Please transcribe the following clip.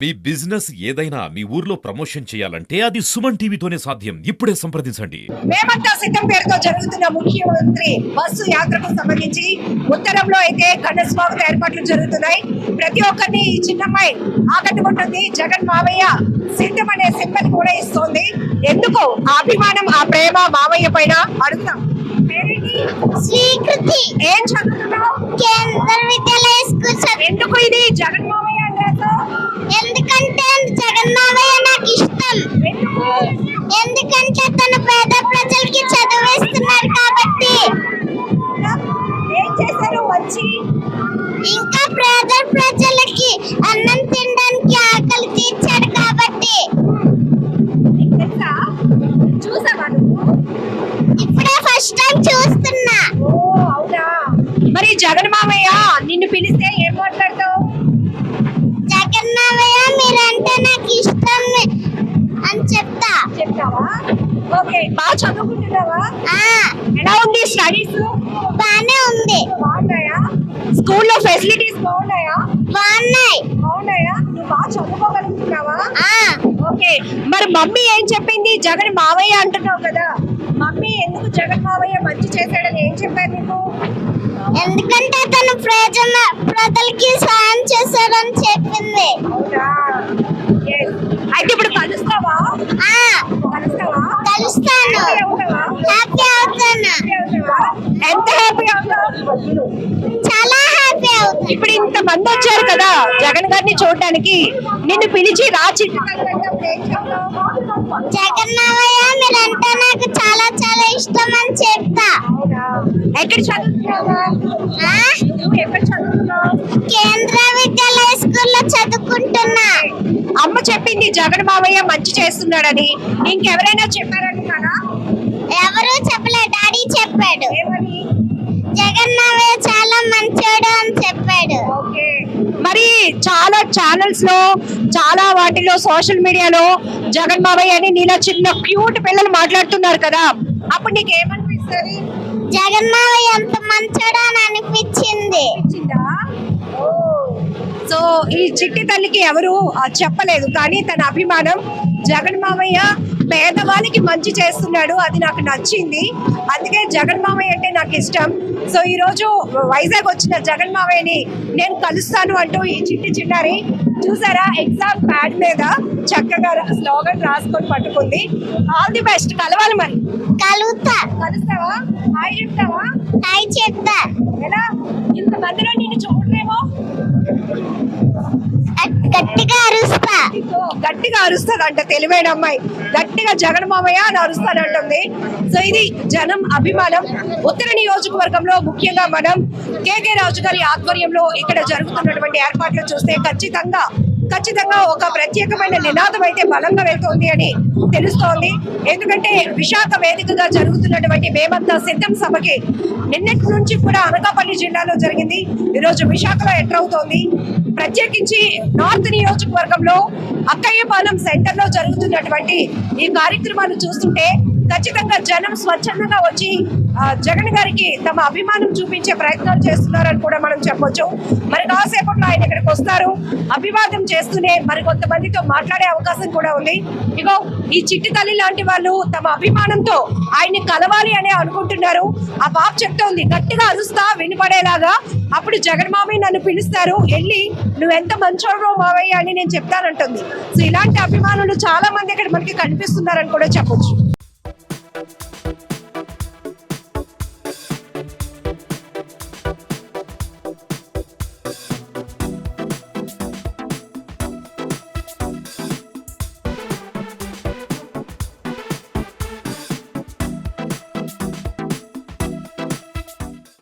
మీ business ఏదైనా మీ ఊర్లో promotion చేయాలంటే అది సుమన్ టీవీతోనే సాధ్యం. ఇప్పుడే సంప్రదించండి. మేమంతా సిద్ధం పేరుతో జరుగుతున్న ముఖ్యమంత్రి బస్సు యాత్రకు సంబంధించి ఉత్తరంలో అయితే ఘన స్వాగత ఏర్పాట్లు జరుగుతున్నాయి. ప్రతి ఒక్కరిని ఈ చిన్నమ్మాయి ఆకట్టుకుంటుంది. జగన్ మావయ్య సిద్ధం అనే సింబల్ కూడా ఇస్తోంది. ఎందుకు ఆ అభిమానం, ఆ ప్రేమ మావయ్య పైన అడుగుతాం. శ్రీకృతి ఏం చదువుతున్నావు? కేంద్ర విద్యాలయ స్కూల్. ఎందుకు ఇది జగన్ మావయ్య అంటే? ఎందుకంటే జగన్ మావయ్య నాకు ఇష్టం. ఎందుకంటే తను పేద ప్రజలకి చదివిస్తున్నారు కాబట్టి. ఏం చేశారు వచ్చి? ఇంకా పేద ప్రజలకి అన్నం తినడానికి ఆకలి తీర్చాడు కాబట్టి. చూసావా? ఇప్పుడే ఫస్ట్ టైం చూస్తున్నా. ఓ అవునా? మరి జగన్ మామయ్య నిన్ను పిలిస్తే ఏం మాట్లాడతావు? జగన్ మావయ్య మీరంటే నాకు ఇష్టం అని చెప్తావా? ఓకే, బాగా చదువుకుంటున్నావా? ఎలా ఉంది స్టడీస్? బానే ఉంది. బాగున్నాయా? స్కూల్లో ఫెసిలిటీస్ బాగున్నాయా? బాగున్నాయి. నువ్వు బాగా చదువుకోగలుగుతున్నావా? ఓకే, మరి మమ్మీ ఏం చెప్పింది? జగన్ మావయ్య అంటున్నావు కదా, మమ్మీ ఎందుకు జగన్ మావయ్య మంచి చేశాడని ఏం చెప్పారు నీకు? ఎందుకంటే తను ప్రజలకి సాయం చేశాడని చెప్పింది. అవునా? అయితే ఇప్పుడు కలుస్తావా? కలుస్తాను. హ్యాపీ అవుతాను. ఎంత హ్యాపీ అవుతావు? చాలా హ్యాపీ అవుతాను. ఇప్పుడు ఇంత మంది వచ్చారు కదా జగన్ గారిని చూడడానికి, నిన్ను పిలిచి రా చిట్టు జగన్ మావయ్య మీరంటే నాకు చాలా చాలా ఇష్టం అని చెప్తా. ఎక్కడ చదువుతున్నావా? ఎక్కడ చదువుతున్నావు? కేంద్ర విద్యాలయ స్కూల్లో చదువుకుంటున్నా. అమ్మ చెప్పింది జగన్ మావయ్య మంచి చేస్తున్నాడని. ఇంకెవరైనా చెప్పారంటున్నారా? ఎవరు చెప్పలే, డాడీ చెప్పాడు. ఏమని? జగన్ మావయ్య చాలా మంచోడు అని చెప్పాడు. ఓకే, మరి చాలా ఛానల్స్ లో, చాలా వాటిలో, సోషల్ మీడియాలో జగన్ మావయ్య అని నీలా చిన్న క్యూట్ పిల్లలు మాట్లాడుతున్నారు కదా, అప్పుడు నీకు ఏమనిపిస్తుంది? జగన్ మావయ్య ఎంత మంచోడు అని అనిపించింది. సో ఈ చిట్టి తల్లికి ఎవరు చెప్పలేదు, కానీ తన అభిమానం జగన్ మావయ్య పేదవాళ్ళకి మంచి చేస్తున్నాడు, అది నాకు నచ్చింది. అందుకే జగన్ మావయ్య అంటే నాకు ఇష్టం. సో ఈ రోజు వైజాగ్ వచ్చిన జగన్ మావయ్యని నేను కలుస్తాను అంటూ ఈ చిట్టి చిన్నారి చూసారా, ఎగ్జామ్ ప్యాడ్ మీద చక్కగా స్లోగన్ రాసుకొని పట్టుకుంది. All the best. కలవాలి మరి. కలుస్తావా? హాయ్ చెప్తావా? హాయ్ చెప్తా. ఎలా? ఇంతమందిలో నిన్ను చూడలేమో. గట్టిగా అరుస్తా. గట్టిగా అరుస్తాదంట తెలివైన అమ్మాయి. గట్టిగా జగన్ మామయ్య అని అరుస్తానంటుంది. సో ఇది జనం అభిమానం. ఉత్తర నియోజకవర్గంలో ముఖ్యంగా మనం కేకే రాజు గారి ఆధ్వర్యంలో ఇక్కడ జరుగుతున్నటువంటి ఏర్పాట్లు చూస్తే ఖచ్చితంగా ఒక ప్రత్యేకమైన నినాదం అయితే బలంగా వెళ్తోంది అని తెలుస్తోంది. ఎందుకంటే విశాఖ వేదికగా జరుగుతున్నటువంటి మేమంతా సిద్ధం సభకి నిన్నటి నుంచి కూడా అనకాపల్లి జిల్లాలో జరిగింది, ఈరోజు విశాఖలో ఎంటర్ అవుతోంది. ప్రత్యేకించి నార్త్ నియోజకవర్గంలో అక్కయ్యపాలెం సెంటర్ లో జరుగుతున్నటువంటి ఈ కార్యక్రమాలు చూస్తుంటే ఖచ్చితంగా జనం స్వచ్ఛందంగా వచ్చి జగన్ గారికి తమ అభిమానం చూపించే ప్రయత్నాలు చేస్తున్నారని కూడా మనం చెప్పొచ్చు. మరి కాసేపట్లో ఆయన ఇక్కడికి వస్తారు. అభివాదం చేస్తూనే మరి కొంతమందితో మాట్లాడే అవకాశం కూడా ఉంది. ఇగో ఈ చిట్టి తల్లి లాంటి వాళ్ళు తమ అభిమానంతో ఆయన్ని కలవాలి అని అనుకుంటున్నారు. ఆ పాప చెప్తోంది గట్టిగా అరుస్తా వినపడేలాగా, అప్పుడు జగన్ మావయ్య నన్ను పిలుస్తారు, వెళ్ళి నువ్వెంత మంచోడు మావయ్య అని నేను చెప్తానంటుంది. సో ఇలాంటి అభిమానులు చాలా మంది ఇక్కడ మనకి కనిపిస్తున్నారని కూడా చెప్పొచ్చు.